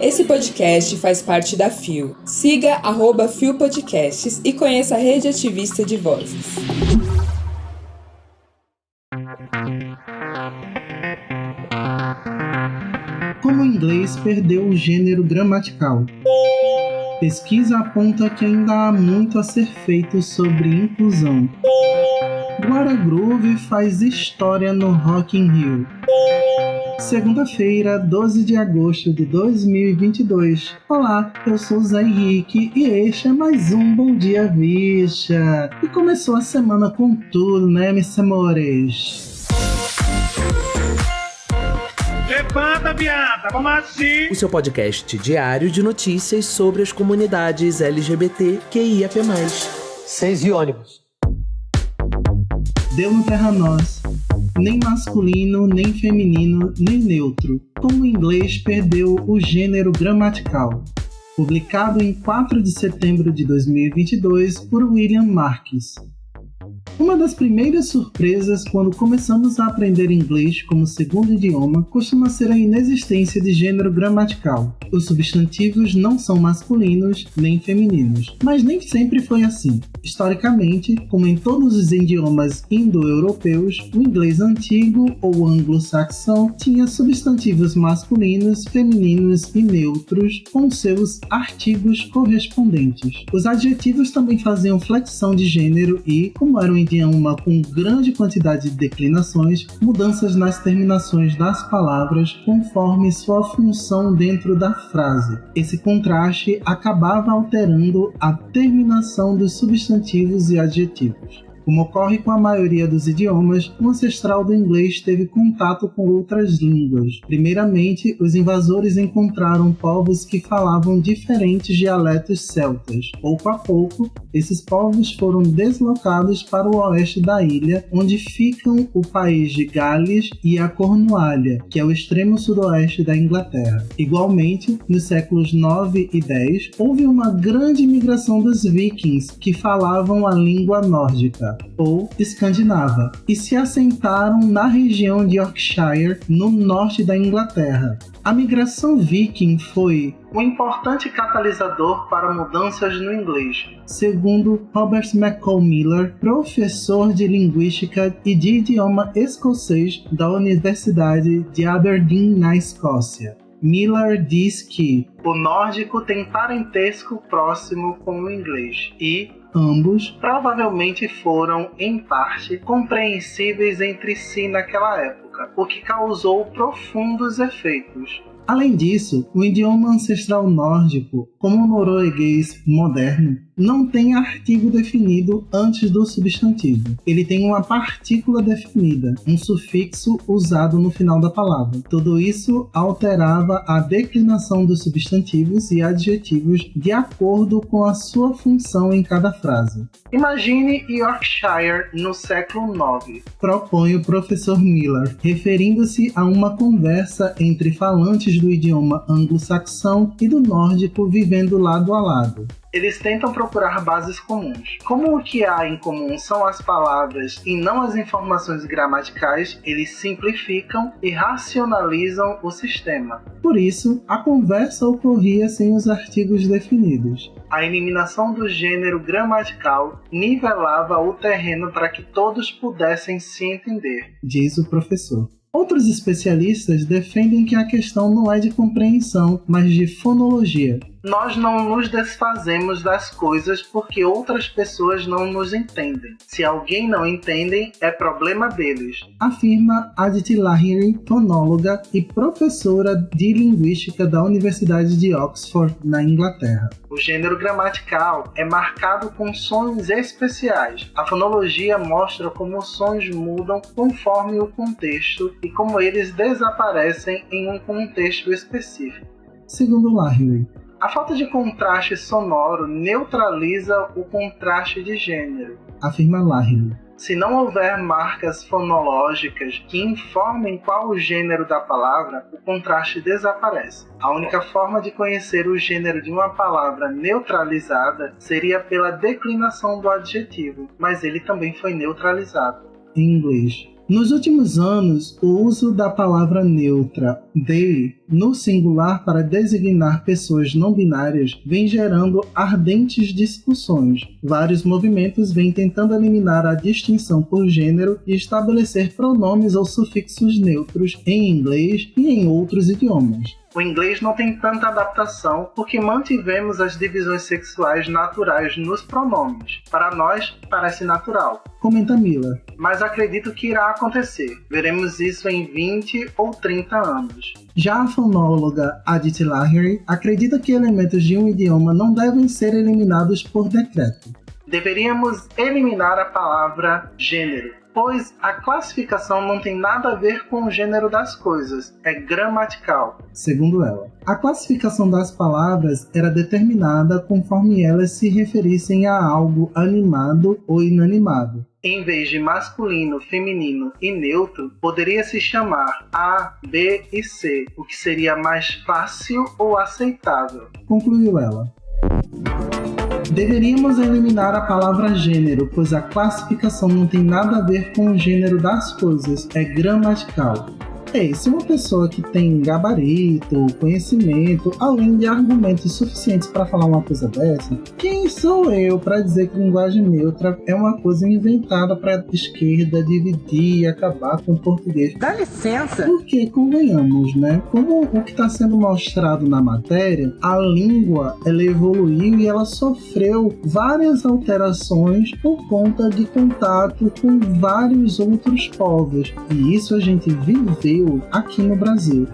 Esse podcast faz parte da FIO. Siga @FIO Podcasts e conheça a rede ativista de vozes. Como o inglês perdeu o gênero gramatical? Pesquisa aponta que ainda há muito a ser feito sobre inclusão. Glória Groove faz história no Rock in Rio. Segunda-feira, 12 de agosto de 2022. Olá, eu sou o Zé Henrique e este é mais um Bom Dia Bicha. E começou a semana com tudo, né, meus amores? Levanta, viada, vamos assim! O seu podcast diário de notícias sobre as comunidades LGBTQIAP+. 6 e ônibus. Deu no terra nós. Nem masculino, nem feminino, nem neutro. Como o inglês perdeu o gênero gramatical. Publicado em 4 de setembro de 2022 por William Marques. Uma das primeiras surpresas quando começamos a aprender inglês como segundo idioma costuma ser a inexistência de gênero gramatical. Os substantivos não são masculinos nem femininos, mas nem sempre foi assim. Historicamente, como em todos os idiomas indo-europeus, o inglês antigo ou anglo-saxão tinha substantivos masculinos, femininos e neutros com seus artigos correspondentes. Os adjetivos também faziam flexão de gênero e, como era um idioma com grande quantidade de declinações, mudanças nas terminações das palavras conforme sua função dentro da frase. Esse contraste acabava alterando a terminação dos substantivos e adjetivos. Como ocorre com a maioria dos idiomas, o ancestral do inglês teve contato com outras línguas. Primeiramente, os invasores encontraram povos que falavam diferentes dialetos celtas. Pouco a pouco, esses povos foram deslocados para o oeste da ilha, onde ficam o país de Gales e a Cornualha, que é o extremo sudoeste da Inglaterra. Igualmente, nos séculos 9 e 10, houve uma grande migração dos vikings, que falavam a língua nórdica ou escandinava, e se assentaram na região de Yorkshire, no norte da Inglaterra. A migração viking foi um importante catalisador para mudanças no inglês, segundo Robert McCall Miller, professor de linguística e de idioma escocês da Universidade de Aberdeen, na Escócia. Miller diz que o nórdico tem parentesco próximo com o inglês e ambos provavelmente foram, em parte, compreensíveis entre si naquela época, o que causou profundos efeitos. Além disso, o idioma ancestral nórdico, como o norueguês moderno, não tem artigo definido antes do substantivo. Ele tem uma partícula definida, um sufixo usado no final da palavra. Tudo isso alterava a declinação dos substantivos e adjetivos de acordo com a sua função em cada frase. Imagine Yorkshire no século IX, propõe o professor Miller, referindo-se a uma conversa entre falantes do idioma anglo-saxão e do nórdico vivendo lado a lado. Eles tentam procurar bases comuns. Como o que há em comum são as palavras e não as informações gramaticais, eles simplificam e racionalizam o sistema. Por isso, a conversa ocorria sem os artigos definidos. A eliminação do gênero gramatical nivelava o terreno para que todos pudessem se entender, diz o professor. Outros especialistas defendem que a questão não é de compreensão, mas de fonologia. Nós não nos desfazemos das coisas porque outras pessoas não nos entendem. Se alguém não entende, é problema deles, afirma Aditi Lahiri, fonóloga e professora de linguística da Universidade de Oxford, na Inglaterra. O gênero gramatical é marcado com sons especiais. A fonologia mostra como os sons mudam conforme o contexto e como eles desaparecem em um contexto específico. Segundo Lahiri, a falta de contraste sonoro neutraliza o contraste de gênero, afirma Lahiri. Se não houver marcas fonológicas que informem qual o gênero da palavra, o contraste desaparece. A única forma de conhecer o gênero de uma palavra neutralizada seria pela declinação do adjetivo, mas ele também foi neutralizado. Em inglês, Nos últimos anos, o uso da palavra neutra they no singular para designar pessoas não binárias vem gerando ardentes discussões. Vários movimentos vêm tentando eliminar a distinção por gênero e estabelecer pronomes ou sufixos neutros em inglês e em outros idiomas. O inglês não tem tanta adaptação porque mantivemos as divisões sexuais naturais nos pronomes. Para nós, parece natural. Comenta Mila. Mas acredito que irá acontecer. Veremos isso em 20 ou 30 anos. Já a fonóloga Aditi Lahiri acredita que elementos de um idioma não devem ser eliminados por decreto. Deveríamos eliminar a palavra gênero, pois a classificação não tem nada a ver com o gênero das coisas, é gramatical. Segundo ela, a classificação das palavras era determinada conforme elas se referissem a algo animado ou inanimado. Em vez de masculino, feminino e neutro, poderia se chamar A, B e C, o que seria mais fácil ou aceitável. Concluiu ela. Deveríamos eliminar a palavra gênero, pois a classificação não tem nada a ver com o gênero das coisas, é gramatical. Se uma pessoa que tem gabarito, conhecimento, além de argumentos suficientes para falar uma coisa dessa, quem sou eu para dizer que linguagem neutra é uma coisa inventada para a esquerda dividir e acabar com o português? Dá licença! Porque, convenhamos, né? Como o que está sendo mostrado na matéria, a língua ela evoluiu e ela sofreu várias alterações por conta de contato com vários outros povos. E isso a gente viveu aqui no Brasil.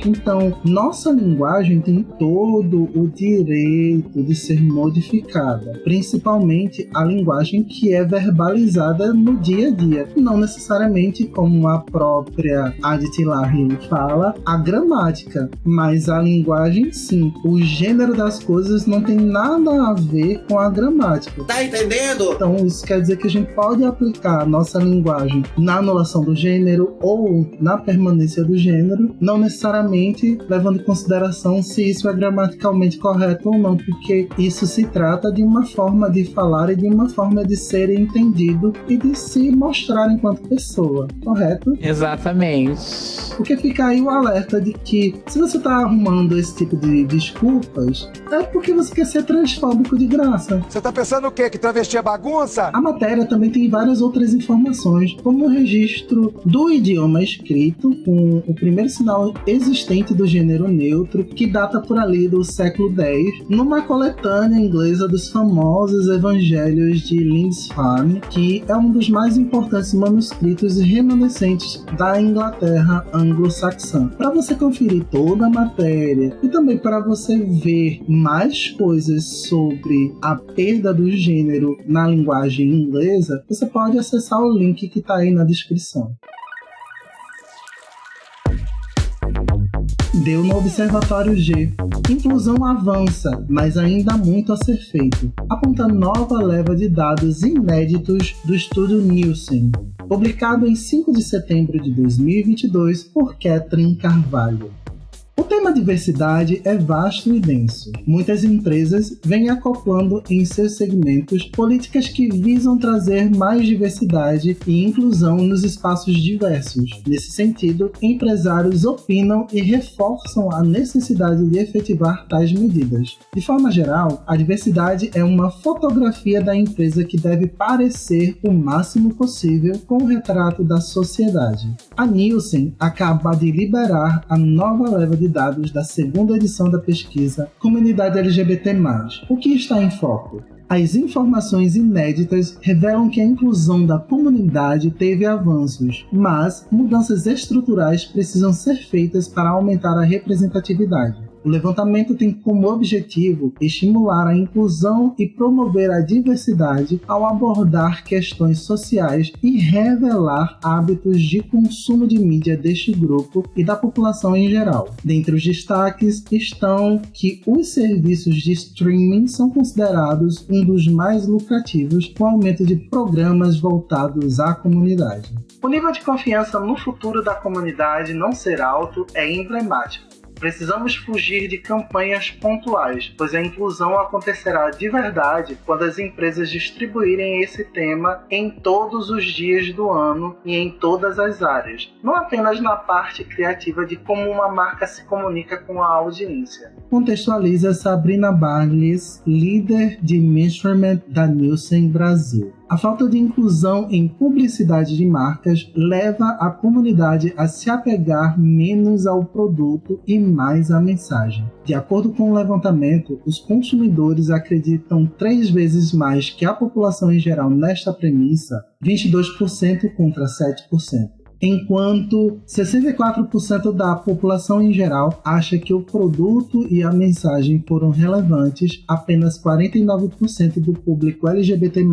Então, nossa linguagem tem todo o direito de ser modificada, principalmente a linguagem que é verbalizada no dia a dia, não necessariamente como a própria Aditi Lahiri fala, a gramática, mas a linguagem sim. O gênero das coisas não tem nada a ver com a gramática. Tá entendendo? Então, isso quer dizer que a gente pode aplicar a nossa linguagem na anulação do gênero ou na permanência do gênero, não necessariamente levando em consideração se isso é gramaticalmente correto ou não, porque isso se trata de uma forma de falar e de uma forma de ser entendido e de se mostrar enquanto pessoa, correto? Exatamente. Porque fica aí o alerta de que se você tá arrumando esse tipo de desculpas, é porque você quer ser transfóbico de graça. Você tá pensando o quê? Que travesti é bagunça? A matéria também tem várias outras informações, como o registro do idioma escrito com o primeiro sinal existente do gênero neutro, que data por ali do século X, numa coletânea inglesa dos famosos evangelhos de Lindisfarne, que é um dos mais importantes manuscritos remanescentes da Inglaterra anglo-saxã. Para você conferir toda a matéria e também para você ver mais coisas sobre a perda do gênero na linguagem inglesa, você pode acessar o link que está aí na descrição. Deu no Observatório G. Inclusão avança, mas ainda há muito a ser feito, aponta nova leva de dados inéditos do estudo Nielsen, publicado em 5 de setembro de 2022 por Catherine Carvalho. O tema diversidade é vasto e denso. Muitas empresas vêm acoplando em seus segmentos políticas que visam trazer mais diversidade e inclusão nos espaços diversos. Nesse sentido, empresários opinam e reforçam a necessidade de efetivar tais medidas. De forma geral, a diversidade é uma fotografia da empresa que deve parecer o máximo possível com o retrato da sociedade. A Nielsen acaba de liberar a nova leva de dados da segunda edição da pesquisa Comunidade LGBT+. O que está em foco? As informações inéditas revelam que a inclusão da comunidade teve avanços, mas mudanças estruturais precisam ser feitas para aumentar a representatividade. O levantamento tem como objetivo estimular a inclusão e promover a diversidade ao abordar questões sociais e revelar hábitos de consumo de mídia deste grupo e da população em geral. Dentre os destaques estão que os serviços de streaming são considerados um dos mais lucrativos, com o aumento de programas voltados à comunidade. O nível de confiança no futuro da comunidade não ser alto é emblemático. Precisamos fugir de campanhas pontuais, pois a inclusão acontecerá de verdade quando as empresas distribuírem esse tema em todos os dias do ano e em todas as áreas, não apenas na parte criativa de como uma marca se comunica com a audiência. Contextualiza Sabrina Barles, líder de Measurement da Nielsen Brasil. A falta de inclusão em publicidade de marcas leva a comunidade a se apegar menos ao produto e mais à mensagem. De acordo com o levantamento, os consumidores acreditam 3 vezes mais que a população em geral nesta premissa, 22% contra 7%. Enquanto 64% da população em geral acha que o produto e a mensagem foram relevantes, apenas 49% do público LGBT+,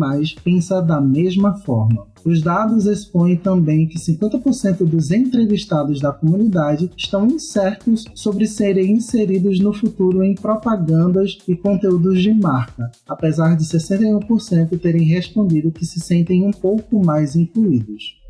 pensa da mesma forma. Os dados expõem também que 50% dos entrevistados da comunidade estão incertos sobre serem inseridos no futuro em propagandas e conteúdos de marca, apesar de 61% terem respondido que se sentem um pouco mais incluídos.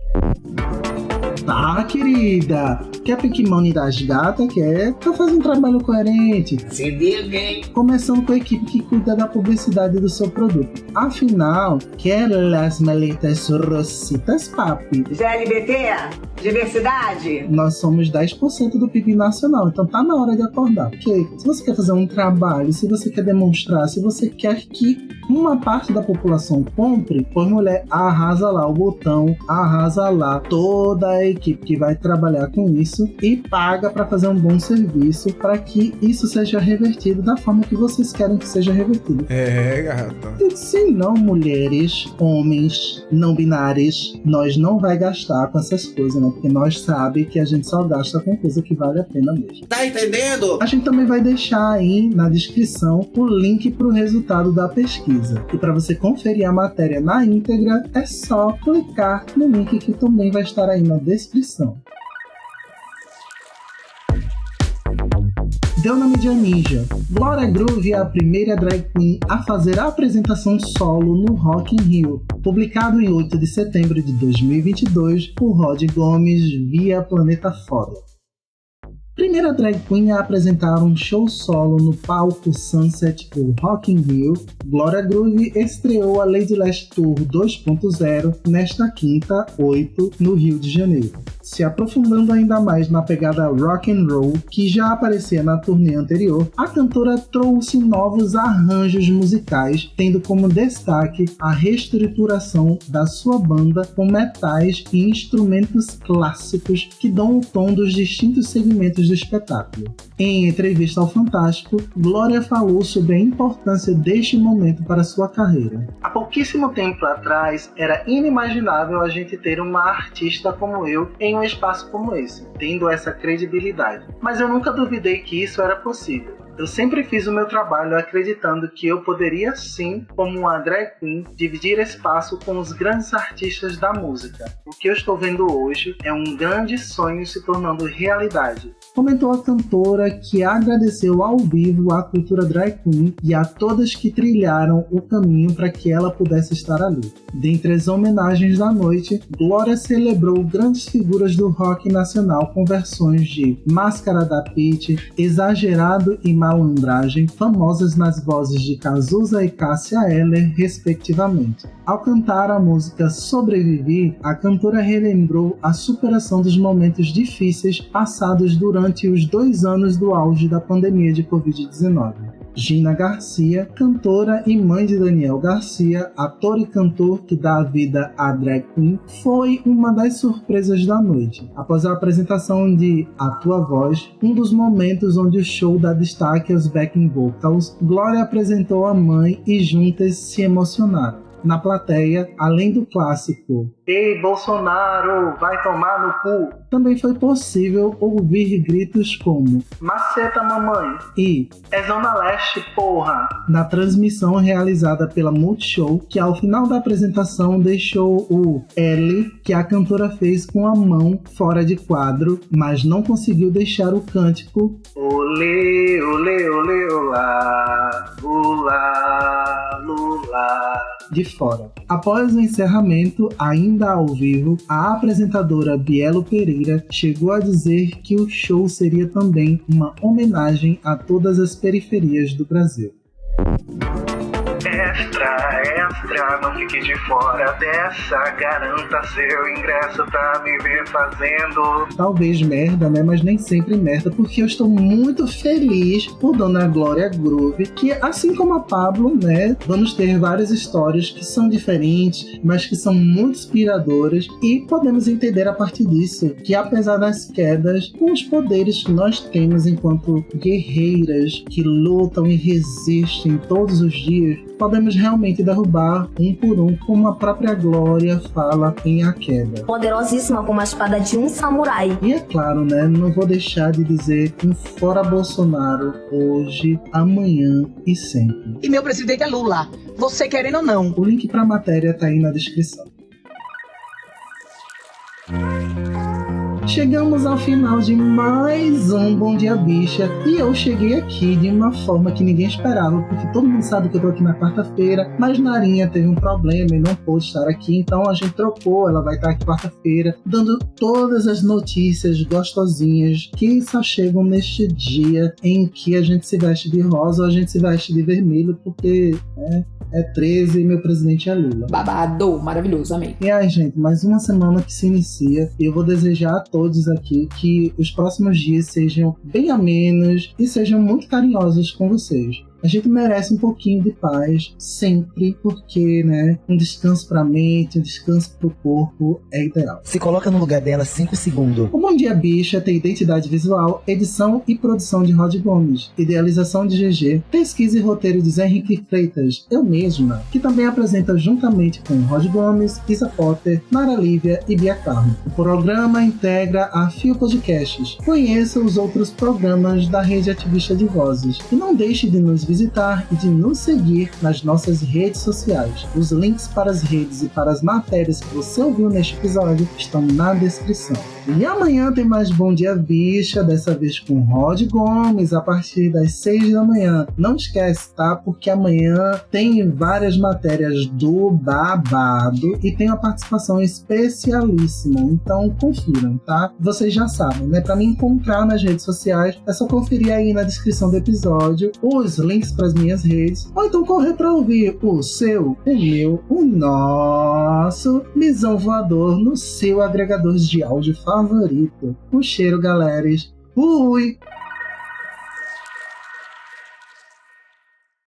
Tá, querida? Quer Pikmani das gatas? Quer? Tá fazendo um trabalho coerente. Se diga, hein? Começando com a equipe que cuida da publicidade do seu produto. Afinal, quer las maletas rositas, papi? GLBT? Diversidade? Nós somos 10% do PIB nacional, então tá na hora de acordar. Porque se você quer fazer um trabalho, se você quer demonstrar, se você quer que uma parte da população compre, pois mulher, arrasa lá o botão, arrasa lá toda a equipe que vai trabalhar com isso e paga para fazer um bom serviço para que isso seja revertido da forma que vocês querem que seja revertido. Gata. E se não, mulheres, homens, não binários, nós não vai gastar com essas coisas, né? Porque nós sabemos que a gente só gasta com coisa que vale a pena mesmo. Tá entendendo? A gente também vai deixar aí na descrição o link para o resultado da pesquisa. E para você conferir a matéria na íntegra, é só clicar no link que também vai estar aí na descrição. Deu na mídia ninja. Glória Groove é a primeira drag queen a fazer a apresentação solo no Rock in Rio, publicado em 8 de setembro de 2022 por Rod Gomes via Planeta Foda. Primeira drag queen a apresentar um show solo no palco Sunset do Rock in Rio, Glória Groove estreou a Lady Last Tour 2.0 nesta quinta, 8, no Rio de Janeiro. Se aprofundando ainda mais na pegada rock and roll que já aparecia na turnê anterior, a cantora trouxe novos arranjos musicais, tendo como destaque a reestruturação da sua banda com metais e instrumentos clássicos que dão o tom dos distintos segmentos do espetáculo. Em entrevista ao Fantástico, Glória falou sobre a importância deste momento para sua carreira. Há pouquíssimo tempo atrás, era inimaginável a gente ter uma artista como eu em um espaço como esse, tendo essa credibilidade. Mas eu nunca duvidei que isso era possível. Eu sempre fiz o meu trabalho acreditando que eu poderia sim, como uma drag queen, dividir espaço com os grandes artistas da música. O que eu estou vendo hoje é um grande sonho se tornando realidade. Comentou a cantora, que agradeceu ao vivo à cultura drag queen e a todas que trilharam o caminho para que ela pudesse estar ali. Dentre as homenagens da noite, Glória celebrou grandes figuras do rock nacional com versões de Máscara da Pitty, Exagerado e Malandragem, famosas nas vozes de Cazuza e Cássia Eller, respectivamente. Ao cantar a música Sobrevivi, a cantora relembrou a superação dos momentos difíceis passados durante os 2 anos do auge da pandemia de Covid-19. Gina Garcia, cantora e mãe de Daniel Garcia, ator e cantor que dá a vida à drag queen, foi uma das surpresas da noite. Após a apresentação de A Tua Voz, um dos momentos onde o show dá destaque aos backing vocals, Glória apresentou a mãe e juntas se emocionaram. Na plateia, além do clássico "Ei, Bolsonaro, vai tomar no cu", também foi possível ouvir gritos como "Maceta, mamãe" e "É Zona Leste, porra", na transmissão realizada pela Multishow, que ao final da apresentação deixou o L que a cantora fez com a mão fora de quadro, mas não conseguiu deixar o cântico "Olê, olê, olê, olá, olá, lulá", de Fora. Após o encerramento, ainda ao vivo, a apresentadora Bielo Pereira chegou a dizer que o show seria também uma homenagem a todas as periferias do Brasil. Extra, não fique de fora dessa, garanta seu ingresso pra me ver fazendo. Talvez merda, né? Mas nem sempre merda, porque eu estou muito feliz por Dona Glória Groove, que assim como a Pablo, né, vamos ter várias histórias que são diferentes, mas que são muito inspiradoras, e podemos entender a partir disso que, apesar das quedas, com os poderes que nós temos enquanto guerreiras que lutam e resistem todos os dias, podemos realmente derrubar um por um, como a própria Glória fala em A Queda. Poderosíssima como a espada de um samurai. E é claro, né, não vou deixar de dizer um fora Bolsonaro hoje, amanhã e sempre. E meu presidente é Lula, você querendo ou não. O link para a matéria tá aí na descrição. Chegamos ao final de mais um Bom Dia Bicha, e eu cheguei aqui de uma forma que ninguém esperava, porque todo mundo sabe que eu tô aqui na quarta-feira, mas Narinha teve um problema e não pôde estar aqui, então a gente trocou, ela vai estar aqui quarta-feira, dando todas as notícias gostosinhas que só chegam neste dia em que a gente se veste de rosa ou a gente se veste de vermelho, porque é 13 e meu presidente é Lula. Babado, maravilhoso, amei. E aí, gente, mais uma semana que se inicia, e eu vou desejar a todos aqui que os próximos dias sejam bem amenos e sejam muito carinhosos com vocês. A gente merece um pouquinho de paz sempre, porque, né, um descanso pra mente, um descanso pro corpo é ideal. Se coloca no lugar dela 5 segundos. O Bom Dia Bicha tem identidade visual, edição e produção de Rod Gomes, idealização de GG, pesquisa e roteiro de Zé Henrique Freitas, eu mesma, que também apresenta juntamente com Rod Gomes, Isa Potter, Nara Lívia e Bia Carmo. O programa integra a Fio Podcasts. Conheça os outros programas da Rede Ativista de Vozes e não deixe de nos visitar e de nos seguir nas nossas redes sociais. Os links para as redes e para as matérias que você ouviu neste episódio estão na descrição. E amanhã tem mais Bom Dia Bicha, dessa vez com Rod Gomes, a partir das 6 da manhã. Não esquece, tá? Porque amanhã tem várias matérias do babado e tem uma participação especialíssima. Então confiram, tá? Vocês já sabem, né? Para me encontrar nas redes sociais, é só conferir aí na descrição do episódio os links para as minhas redes, ou então correr para ouvir o seu, o meu, o nosso Misão Voador no seu agregador de áudio favorito. Um cheiro, galeras. Fui!